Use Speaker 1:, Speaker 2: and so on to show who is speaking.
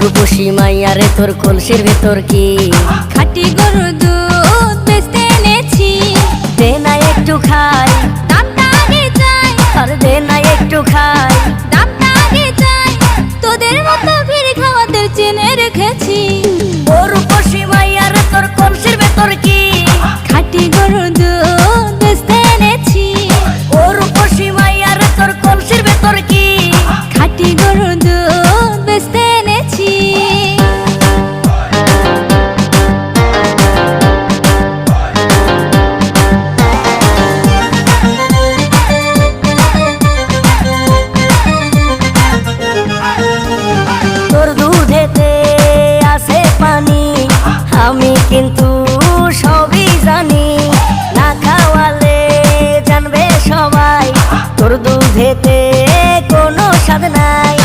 Speaker 1: রূপসী মাইয়ারে তোর কলসির ভেতর কি
Speaker 2: খাঁটি গরুর দুধ বেচতে এনেছি।
Speaker 1: দে না একটু খাই,
Speaker 2: দামটা আগে চাই,
Speaker 1: আর দে না একটু খাই।
Speaker 2: দামটা আগে চাই, তোদের মতো ভিড় খাওয়াদের চেনে রেখেছি।
Speaker 1: ও রূপসী মাইয়ারে তোর কলসির ভেতর কি
Speaker 2: খাঁটি গরুর দুধ বেচতে এনেছি।
Speaker 1: ও রূপসী মাইয়ারে তোর কলসির ভেতর কি
Speaker 2: খাঁটি গরুর দুধ বেচতে এনেছি।
Speaker 1: তোর দুধেতে আছে পানি, আমি কিন্তু সবই জানি। না খাওয়ালে জানবে সবাই তোর দুধেতে কোনো স্বাদ নাই।